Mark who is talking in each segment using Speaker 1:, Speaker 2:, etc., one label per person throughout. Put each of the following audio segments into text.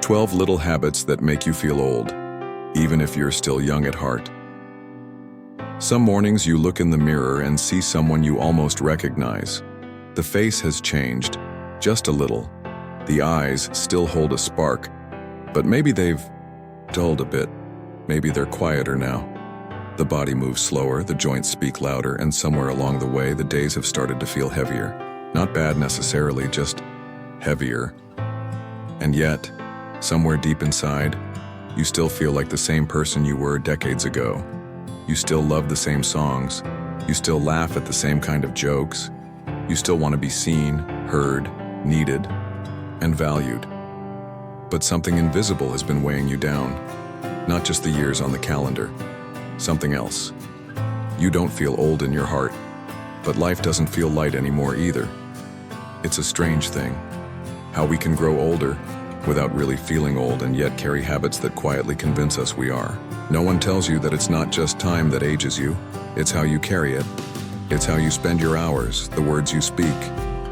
Speaker 1: 12 little habits that make you feel old, even if you're still young at heart. Some mornings you look in the mirror and see someone you almost recognize. The face has changed, just a little. The eyes still hold a spark, but maybe they've dulled a bit. Maybe they're quieter now. The body moves slower, the joints speak louder, and somewhere along the way, the days have started to feel heavier. Not bad necessarily, just heavier. And yet, somewhere deep inside, you still feel like the same person you were decades ago. You still love the same songs. You still laugh at the same kind of jokes. You still want to be seen, heard, needed, and valued. But something invisible has been weighing you down. Not just the years on the calendar. Something else. You don't feel old in your heart, but life doesn't feel light anymore either. It's a strange thing, how we can grow older without really feeling old and yet carry habits that quietly convince us we are. No one tells you that it's not just time that ages you, it's how you carry it. It's how you spend your hours, the words you speak,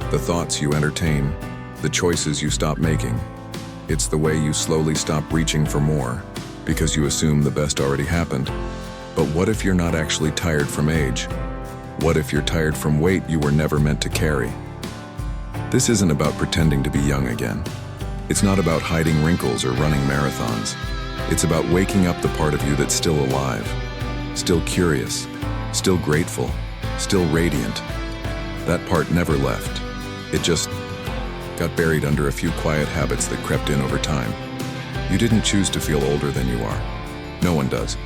Speaker 1: the thoughts you entertain, the choices you stop making. It's the way you slowly stop reaching for more, because you assume the best already happened. But what if you're not actually tired from age? What if you're tired from weight you were never meant to carry? This isn't about pretending to be young again. It's not about hiding wrinkles or running marathons. It's about waking up the part of you that's still alive, still curious, still grateful, still radiant. That part never left. It just got buried under a few quiet habits that crept in over time. You didn't choose to feel older than you are. No one does.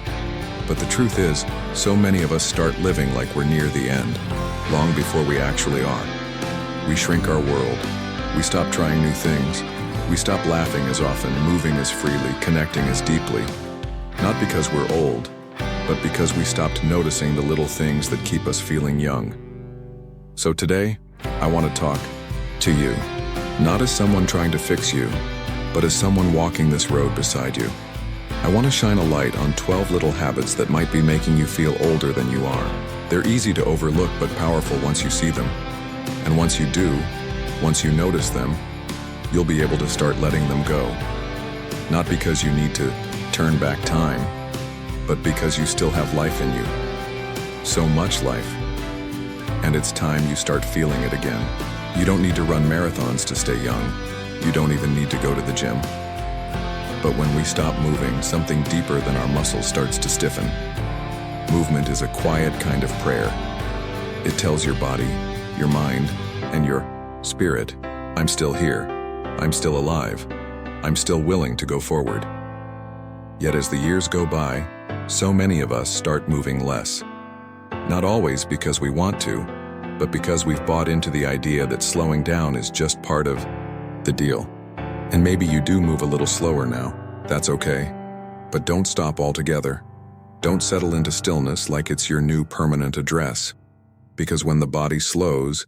Speaker 1: But the truth is, so many of us start living like we're near the end, long before we actually are. We shrink our world. We stop trying new things. We stop laughing as often, moving as freely, connecting as deeply. Not because we're old, but because we stopped noticing the little things that keep us feeling young. So today, I want to talk to you, not as someone trying to fix you, but as someone walking this road beside you. I want to shine a light on 12 little habits that might be making you feel older than you are. They're easy to overlook but powerful once you see them. And once you do, once you notice them, you'll be able to start letting them go. Not because you need to turn back time, but because you still have life in you. So much life. And it's time you start feeling it again. You don't need to run marathons to stay young. You don't even need to go to the gym. But when we stop moving, something deeper than our muscles starts to stiffen. Movement is a quiet kind of prayer. It tells your body, your mind, and your spirit, I'm still here. I'm still alive. I'm still willing to go forward. Yet as the years go by, so many of us start moving less. Not always because we want to, but because we've bought into the idea that slowing down is just part of the deal. And maybe you do move a little slower now. That's okay. But don't stop altogether. Don't settle into stillness like it's your new permanent address. Because when the body slows,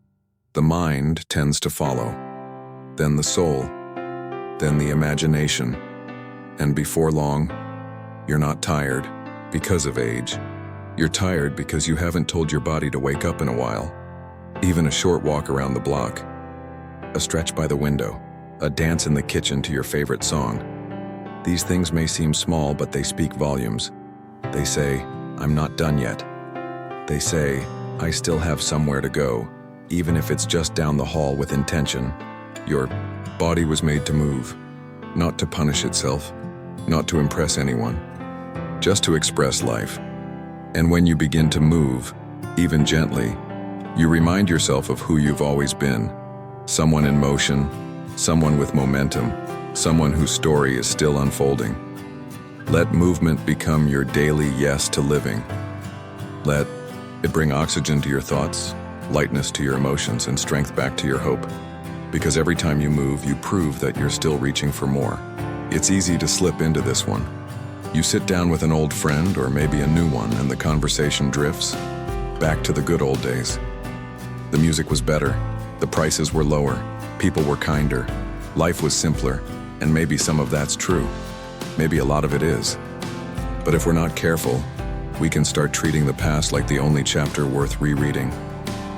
Speaker 1: the mind tends to follow. Then the soul, then the imagination. And before long, you're not tired because of age. You're tired because you haven't told your body to wake up in a while. Even a short walk around the block, a stretch by the window, a dance in the kitchen to your favorite song. These things may seem small, but they speak volumes. They say, I'm not done yet. They say, I still have somewhere to go, even if it's just down the hall with intention. Your body was made to move, not to punish itself, not to impress anyone, just to express life. And when you begin to move, even gently, you remind yourself of who you've always been. Someone in motion, someone with momentum, someone whose story is still unfolding. Let movement become your daily yes to living. Let it bring oxygen to your thoughts, lightness to your emotions, and strength back to your hope. Because every time you move, you prove that you're still reaching for more. It's easy to slip into this one. You sit down with an old friend, or maybe a new one, and the conversation drifts back to the good old days. The music was better, the prices were lower, people were kinder, life was simpler, and maybe some of that's true. Maybe a lot of it is. But if we're not careful, we can start treating the past like the only chapter worth rereading.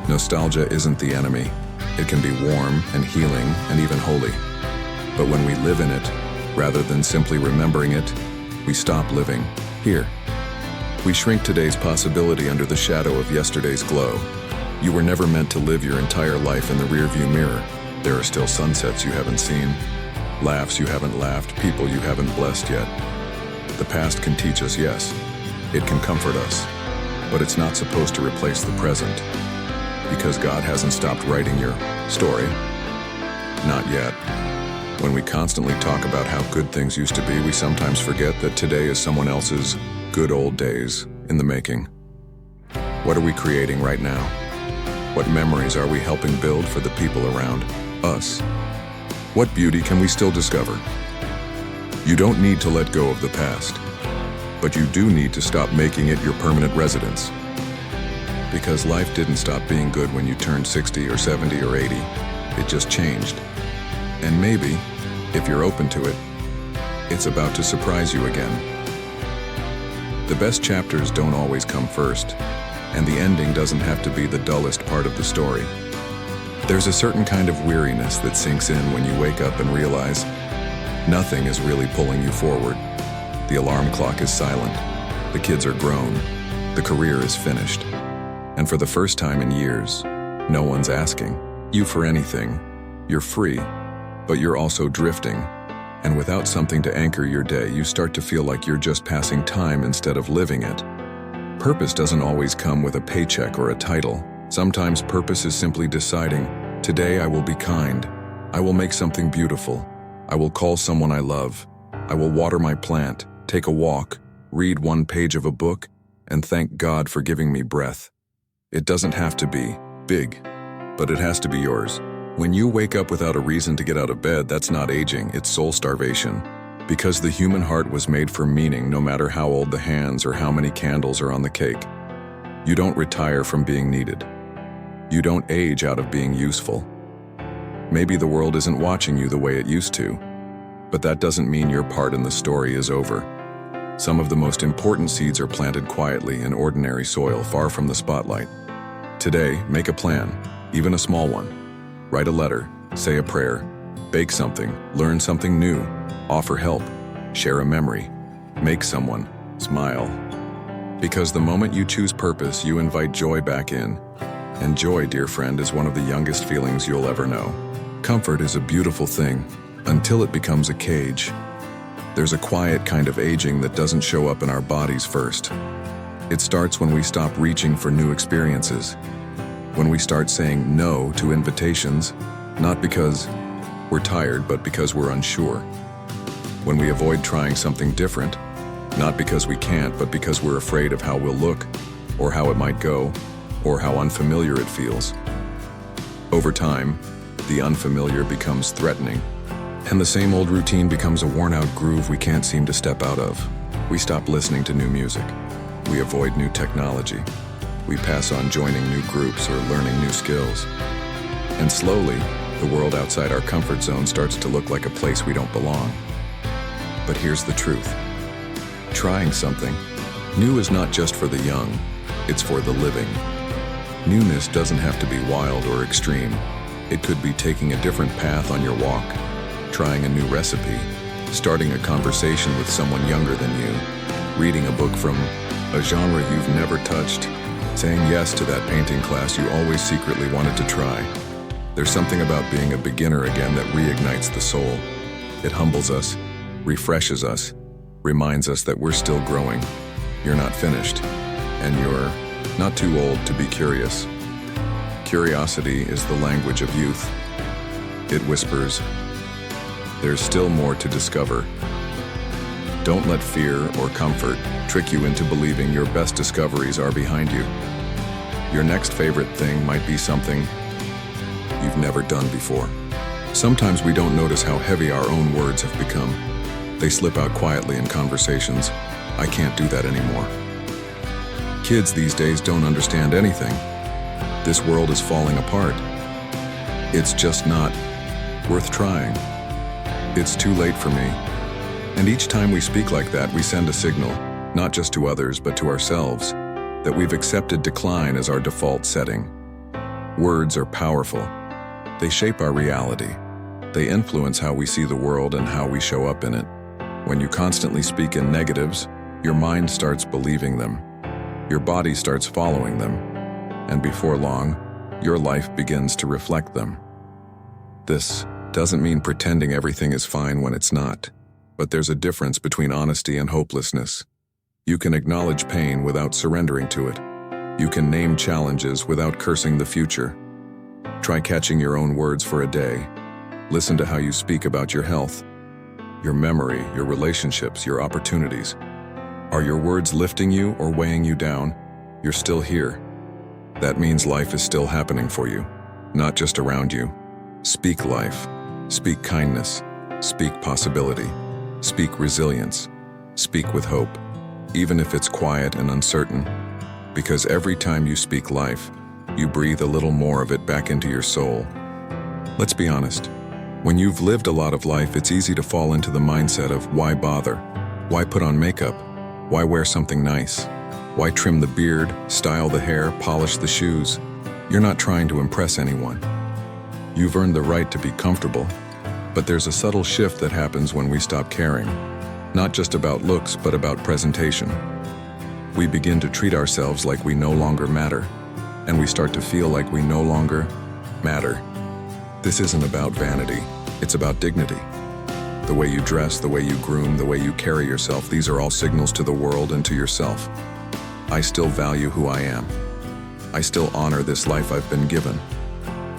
Speaker 1: Nostalgia isn't the enemy. It can be warm and healing and even holy. But when we live in it, Rather than simply remembering it, we stop living here. We shrink today's possibility under the shadow of yesterday's glow. You were never meant to live your entire life in the rearview mirror. There are still sunsets you haven't seen, laughs you haven't laughed, people you haven't blessed yet. The past can teach us, yes. It can comfort us. But it's not supposed to replace the present. Because God hasn't stopped writing your story. Not yet. When we constantly talk about how good things used to be, we sometimes forget that today is someone else's good old days in the making. What are we creating right now? What memories are we helping build for the people around us? What beauty can we still discover? You don't need to let go of the past, but you do need to stop making it your permanent residence. Because life didn't stop being good when you turned 60 or 70 or 80. It just changed. And maybe, if you're open to it, it's about to surprise you again. The best chapters don't always come first, and the ending doesn't have to be the dullest part of the story. There's a certain kind of weariness that sinks in when you wake up and realize nothing is really pulling you forward. The alarm clock is silent, the kids are grown, the career is finished, and for the first time in years, no one's asking you for anything. You're free, but you're also drifting, and without something to anchor your day, you start to feel like you're just passing time instead of living it. Purpose doesn't always come with a paycheck or a title. Sometimes purpose is simply deciding, today I will be kind, I will make something beautiful, I will call someone I love, I will water my plant, take a walk, read one page of a book, and thank God for giving me breath. It doesn't have to be big, but it has to be yours. When you wake up without a reason to get out of bed, that's not aging, it's soul starvation. Because the human heart was made for meaning, no matter how old the hands or how many candles are on the cake. You don't retire from being needed. You don't age out of being useful. Maybe the world isn't watching you the way it used to, but that doesn't mean your part in the story is over. Some of the most important seeds are planted quietly in ordinary soil, far from the spotlight. Today, make a plan, even a small one. Write a letter, say a prayer, bake something, learn something new, offer help, share a memory, make someone smile. Because the moment you choose purpose, you invite joy back in. And joy, dear friend, is one of the youngest feelings you'll ever know. Comfort is a beautiful thing, until it becomes a cage. There's a quiet kind of aging that doesn't show up in our bodies first. It starts when we stop reaching for new experiences. When we start saying no to invitations, not because we're tired, but because we're unsure. When we avoid trying something different, not because we can't, but because we're afraid of how we'll look, or how it might go, or how unfamiliar it feels. Over time, the unfamiliar becomes threatening, and the same old routine becomes a worn-out groove we can't seem to step out of. We stop listening to new music. We avoid new technology. We pass on joining new groups or learning new skills. And slowly, the world outside our comfort zone starts to look like a place we don't belong. But here's the truth. Trying something new is not just for the young, it's for the living. Newness doesn't have to be wild or extreme. It could be taking a different path on your walk, trying a new recipe, starting a conversation with someone younger than you, reading a book from a genre you've never touched, saying yes to that painting class you always secretly wanted to try. There's something about being a beginner again that reignites the soul. It humbles us, refreshes us, reminds us that we're still growing. You're not finished, and you're not too old to be curious. Curiosity is the language of youth. It whispers, there's still more to discover. Don't let fear or comfort trick you into believing your best discoveries are behind you. Your next favorite thing might be something you've never done before. Sometimes we don't notice how heavy our own words have become. They slip out quietly in conversations. I can't do that anymore. Kids these days don't understand anything. This world is falling apart. It's just not worth trying. It's too late for me. And each time we speak like that, we send a signal, not just to others, but to ourselves, that we've accepted decline as our default setting. Words are powerful. They shape our reality. They influence how we see the world and how we show up in it. When you constantly speak in negatives, your mind starts believing them. Your body starts following them. And before long, your life begins to reflect them. This doesn't mean pretending everything is fine when it's not, but there's a difference between honesty and hopelessness. You can acknowledge pain without surrendering to it. You can name challenges without cursing the future. Try catching your own words for a day. Listen to how you speak about your health, your memory, your relationships, your opportunities. Are your words lifting you or weighing you down? You're still here. That means life is still happening for you, not just around you. Speak life. Speak kindness. Speak possibility. Speak resilience. Speak with hope, even if it's quiet and uncertain. Because every time you speak life, you breathe a little more of it back into your soul. Let's be honest. When you've lived a lot of life, it's easy to fall into the mindset of why bother? Why put on makeup? Why wear something nice? Why trim the beard, style the hair, polish the shoes? You're not trying to impress anyone. You've earned the right to be comfortable. But there's a subtle shift that happens when we stop caring. Not just about looks, but about presentation. We begin to treat ourselves like we no longer matter, and we start to feel like we no longer matter. This isn't about vanity, it's about dignity. The way you dress, the way you groom, the way you carry yourself, these are all signals to the world and to yourself. I still value who I am. I still honor this life I've been given.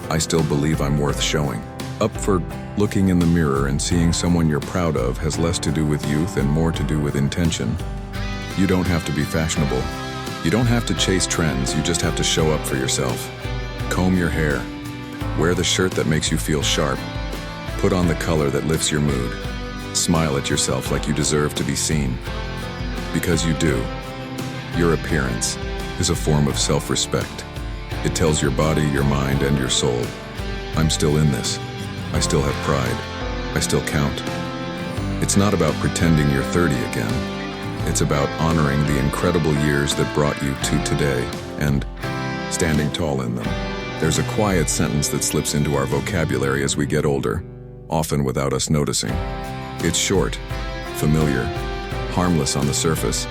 Speaker 1: I still believe I'm worth showing up for. Looking in the mirror and seeing someone you're proud of has less to do with youth and more to do with intention. You don't have to be fashionable. You don't have to chase trends, you just have to show up for yourself. Comb your hair. Wear the shirt that makes you feel sharp. Put on the color that lifts your mood. Smile at yourself like you deserve to be seen. Because you do. Your appearance is a form of self-respect. It tells your body, your mind, and your soul, I'm still in this. I still have pride. I still count. It's not about pretending you're 30 again. It's about honoring the incredible years that brought you to today and standing tall in them. There's a quiet sentence that slips into our vocabulary as we get older, often without us noticing. It's short, familiar, harmless on the surface.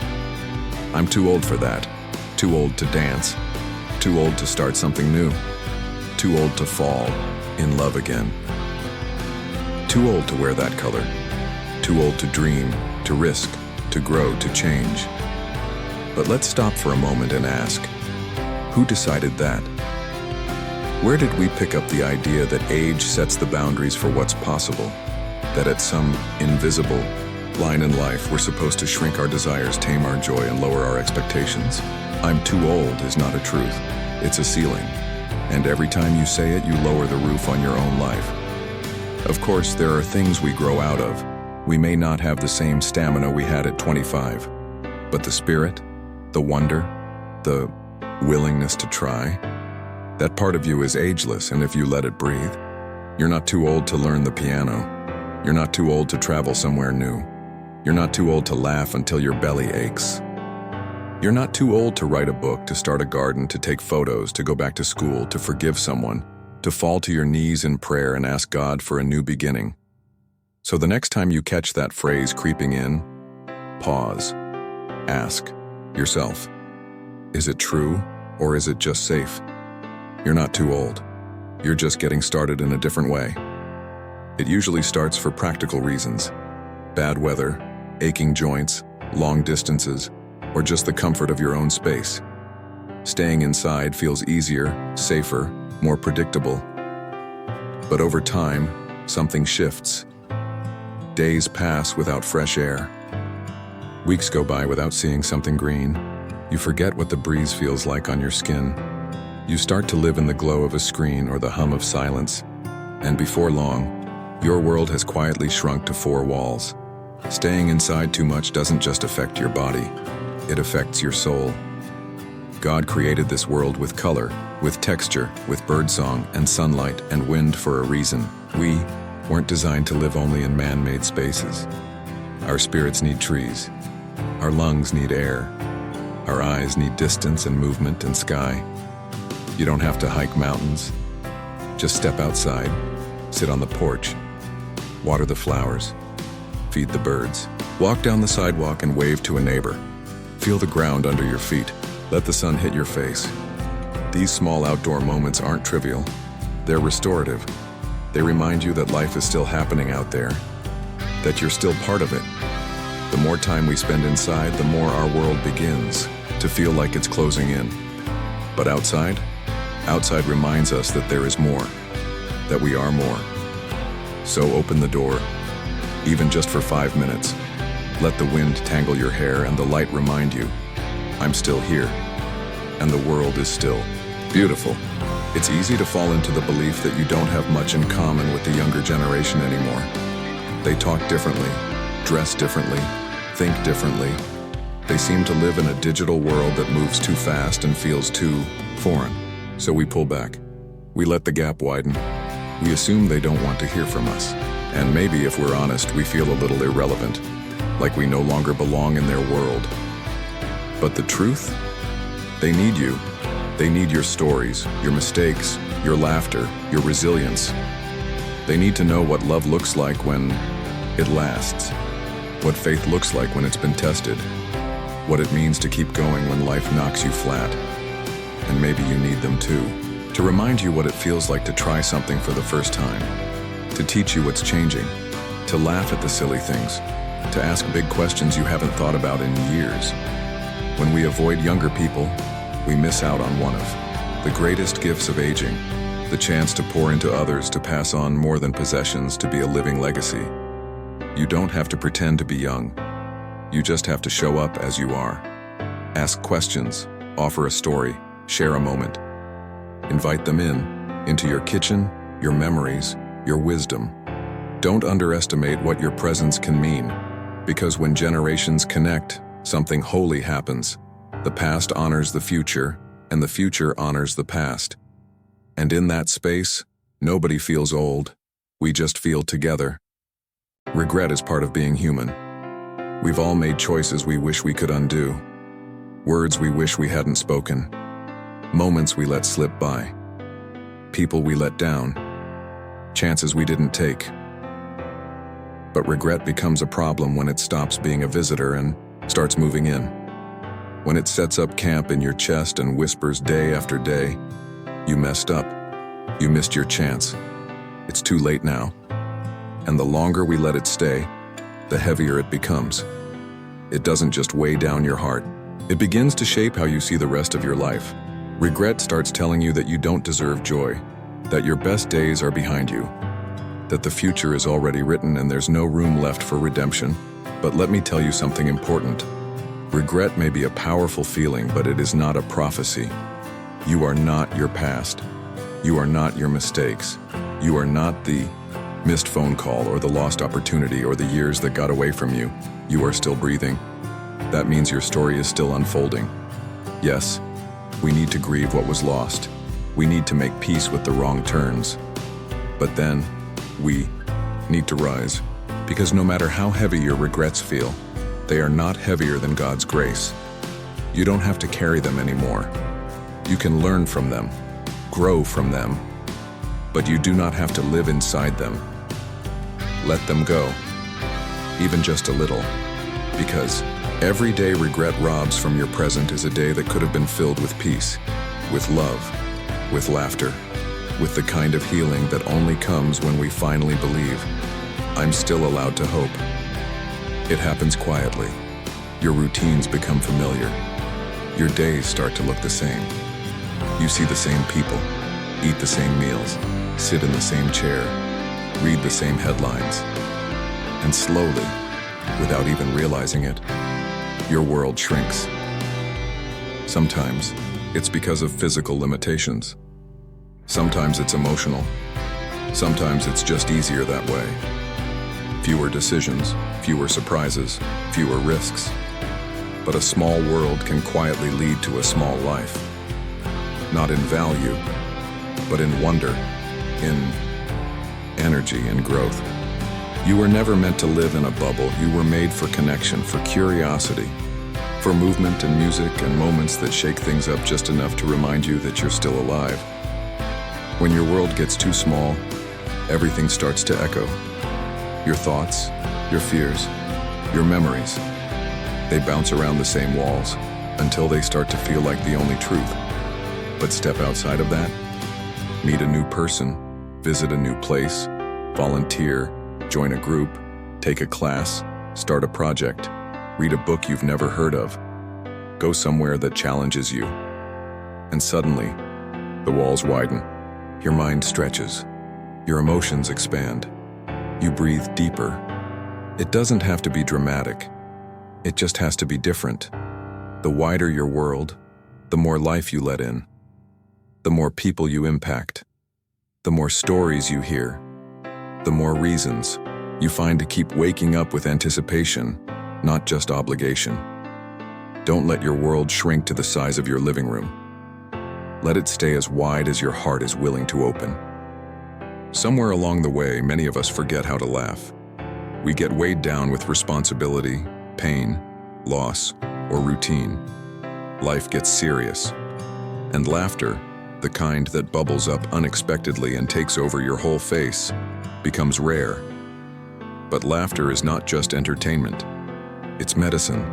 Speaker 1: I'm too old for that. Too old to dance. Too old to start something new. Too old to fall in love again. Too old to wear that color. Too old to dream, to risk, to grow, to change. But let's stop for a moment and ask, who decided that? Where did we pick up the idea that age sets the boundaries for what's possible? That at some invisible line in life, we're supposed to shrink our desires, tame our joy, and lower our expectations? I'm too old is not a truth. It's a ceiling. And every time you say it, you lower the roof on your own life. Of course, there are things we grow out of. We may not have the same stamina we had at 25, but the spirit, the wonder, the willingness to try, that part of you is ageless, and if you let it breathe, you're not too old to learn the piano. You're not too old to travel somewhere new. You're not too old to laugh until your belly aches. You're not too old to write a book, to start a garden, to take photos, to go back to school, to forgive someone, to fall to your knees in prayer and ask God for a new beginning. So the next time you catch that phrase creeping in, pause. Ask yourself, is it true or is it just safe? You're not too old. You're just getting started in a different way. It usually starts for practical reasons. Bad weather, aching joints, long distances, or just the comfort of your own space. Staying inside feels easier, safer, more predictable. But over time, something shifts. Days pass without fresh air. Weeks go by without seeing something green. You forget what the breeze feels like on your skin. You start to live in the glow of a screen or the hum of silence. And before long, your world has quietly shrunk to 4 walls. Staying inside too much doesn't just affect your body, it affects your soul. God created this world with color, with texture, with birdsong and sunlight and wind for a reason. We weren't designed to live only in man-made spaces. Our spirits need trees. Our lungs need air. Our eyes need distance and movement and sky. You don't have to hike mountains. Just step outside, sit on the porch, Water the flowers. Feed the birds. Walk down the sidewalk and wave to a neighbor. Feel the ground under your feet. Let the sun hit your face. These small outdoor moments aren't trivial. They're restorative. They remind you that life is still happening out there, that you're still part of it. The more time we spend inside, the more our world begins to feel like it's closing in. But outside reminds us that there is more, that we are more. So open the door, even just for 5 minutes. Let the wind tangle your hair and the light remind you, I'm still here, and the world is still beautiful. It's easy to fall into the belief that you don't have much in common with the younger generation anymore. They talk differently, dress differently, think differently. They seem to live in a digital world that moves too fast and feels too foreign. So we pull back. We let the gap widen. We assume they don't want to hear from us. And maybe, if we're honest, we feel a little irrelevant, like we no longer belong in their world. But the truth? They need you. They need your stories, your mistakes, your laughter, your resilience. They need to know what love looks like when it lasts, what faith looks like when it's been tested, what it means to keep going when life knocks you flat. And maybe you need them too, to remind you what it feels like to try something for the first time, to teach you what's changing, to laugh at the silly things, to ask big questions you haven't thought about in years. When we avoid younger people, we miss out on one of the greatest gifts of aging, the chance to pour into others, to pass on more than possessions, to be a living legacy. You don't have to pretend to be young. You just have to show up as you are. Ask questions, offer a story, share a moment. Invite them into your kitchen, your memories, your wisdom. Don't underestimate what your presence can mean, because when generations connect, something holy happens. The past honors the future, and the future honors the past. And in that space, nobody feels old. We just feel together. Regret is part of being human. We've all made choices we wish we could undo, words we wish we hadn't spoken, moments we let slip by, people we let down, chances we didn't take. But regret becomes a problem when it stops being a visitor and starts moving in. When it sets up camp in your chest and whispers day after day, you messed up. You missed your chance. It's too late now. And the longer we let it stay, the heavier it becomes. It doesn't just weigh down your heart. It begins to shape how you see the rest of your life. Regret starts telling you that you don't deserve joy, that your best days are behind you, that the future is already written and there's no room left for redemption. But let me tell you something important. Regret may be a powerful feeling, but it is not a prophecy. You are not your past. You are not your mistakes. You are not the missed phone call or the lost opportunity or the years that got away from you. You are still breathing. That means your story is still unfolding. Yes, we need to grieve what was lost. We need to make peace with the wrong turns. But then, we need to rise. Because no matter how heavy your regrets feel, they are not heavier than God's grace. You don't have to carry them anymore. You can learn from them, grow from them, but you do not have to live inside them. Let them go, even just a little, because every day regret robs from your present is a day that could have been filled with peace, with love, with laughter, with the kind of healing that only comes when we finally believe, I'm still allowed to hope. It happens quietly. Your routines become familiar. Your days start to look the same. You see the same people, eat the same meals, sit in the same chair, read the same headlines. And slowly, without even realizing it, your world shrinks. Sometimes it's because of physical limitations. Sometimes it's emotional. Sometimes it's just easier that way. Fewer decisions, fewer surprises, fewer risks. But a small world can quietly lead to a small life. Not in value, but in wonder, in energy and growth. You were never meant to live in a bubble. You were made for connection, for curiosity, for movement and music and moments that shake things up just enough to remind you that you're still alive. When your world gets too small, everything starts to echo. Your thoughts, your fears, your memories, they bounce around the same walls until they start to feel like the only truth. But step outside of that, meet a new person, visit a new place, volunteer, join a group, take a class, start a project, read a book you've never heard of, go somewhere that challenges you. And suddenly, the walls widen, your mind stretches, your emotions expand, you breathe deeper. It doesn't have to be dramatic, it just has to be different. The wider your world, the more life you let in, the more people you impact, the more stories you hear, the more reasons you find to keep waking up with anticipation, not just obligation. Don't let your world shrink to the size of your living room. Let it stay as wide as your heart is willing to open. Somewhere along the way, many of us forget how to laugh. We get weighed down with responsibility, pain, loss, or routine. Life gets serious. And laughter, the kind that bubbles up unexpectedly and takes over your whole face, becomes rare. But laughter is not just entertainment. It's medicine.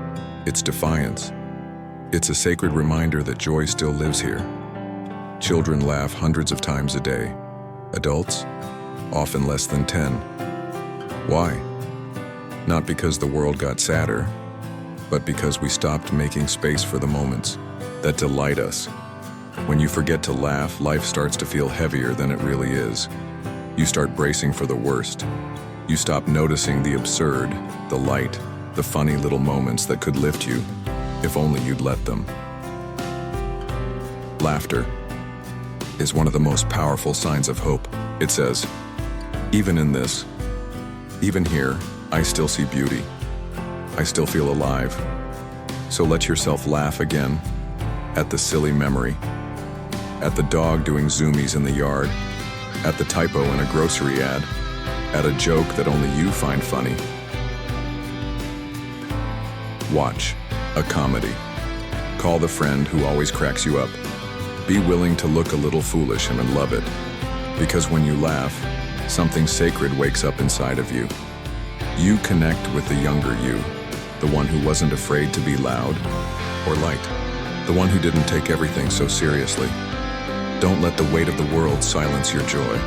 Speaker 1: It's defiance. It's a sacred reminder that joy still lives here. Children laugh hundreds of times a day. Adults, often less than 10. Why? Not because the world got sadder, but because we stopped making space for the moments that delight us. When you forget to laugh, life starts to feel heavier than it really is. You start bracing for the worst. You stop noticing the absurd, the light, the funny little moments that could lift you, if only you'd let them. Laughter is one of the most powerful signs of hope. It says, even in this, even here, I still see beauty. I still feel alive. So let yourself laugh again at the silly memory, at the dog doing zoomies in the yard, at the typo in a grocery ad, at a joke that only you find funny. Watch a comedy. Call the friend who always cracks you up. Be willing to look a little foolish and love it. Because when you laugh, something sacred wakes up inside of you. You connect with the younger you, the one who wasn't afraid to be loud or light, the one who didn't take everything so seriously. Don't let the weight of the world silence your joy.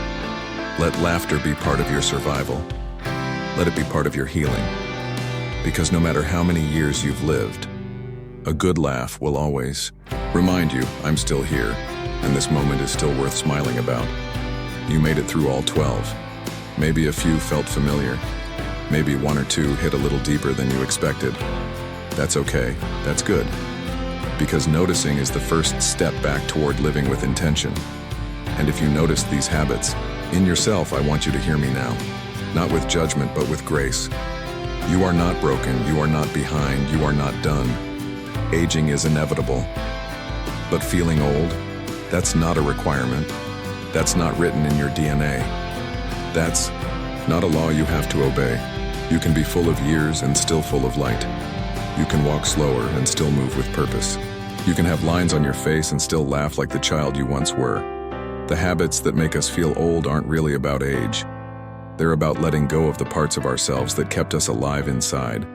Speaker 1: Let laughter be part of your survival. Let it be part of your healing. Because no matter how many years you've lived, a good laugh will always remind you, I'm still here, and this moment is still worth smiling about. You made it through all 12. Maybe a few felt familiar. Maybe one or two hit a little deeper than you expected. That's okay, that's good. Because noticing is the first step back toward living with intention. And if you notice these habits in yourself, I want you to hear me now. Not with judgment, but with grace. You are not broken, you are not behind, you are not done. Aging is inevitable. But feeling old, that's not a requirement. That's not written in your DNA. That's not a law you have to obey. You can be full of years and still full of light. You can walk slower and still move with purpose. You can have lines on your face and still laugh like the child you once were. The habits that make us feel old aren't really about age. They're about letting go of the parts of ourselves that kept us alive inside.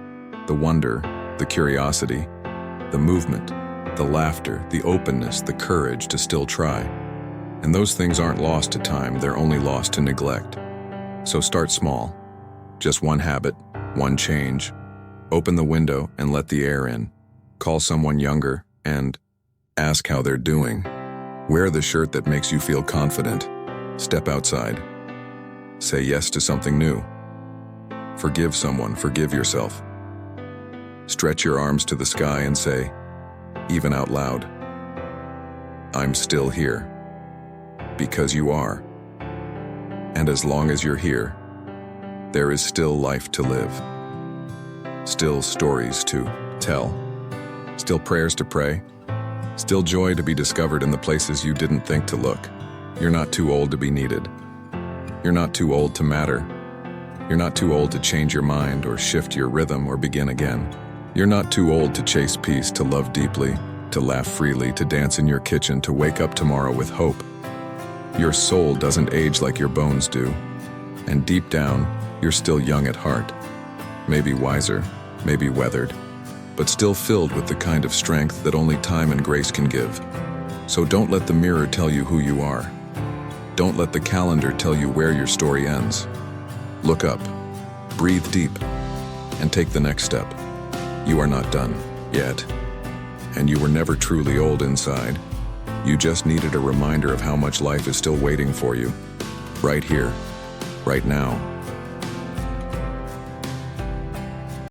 Speaker 1: The wonder, the curiosity, the movement, the laughter, the openness, the courage to still try. And those things aren't lost to time, they're only lost to neglect. So start small. Just one habit, one change. Open the window and let the air in. Call someone younger and ask how they're doing. Wear the shirt that makes you feel confident. Step outside. Say yes to something new. Forgive someone, forgive yourself. Stretch your arms to the sky and say, even out loud, I'm still here. Because you are. And as long as you're here, there is still life to live. Still stories to tell. Still prayers to pray. Still joy to be discovered in the places you didn't think to look. You're not too old to be needed. You're not too old to matter. You're not too old to change your mind or shift your rhythm or begin again. You're not too old to chase peace, to love deeply, to laugh freely, to dance in your kitchen, to wake up tomorrow with hope. Your soul doesn't age like your bones do. And deep down, You're still young at heart, maybe wiser, maybe weathered, but still filled with the kind of strength that only time and grace can give. So don't let the mirror tell you who you are. Don't let the calendar tell you where your story ends. Look up, breathe deep, and take the next step. You are not done yet, and you were never truly old inside. You just needed a reminder of how much life is still waiting for you, right here, right now.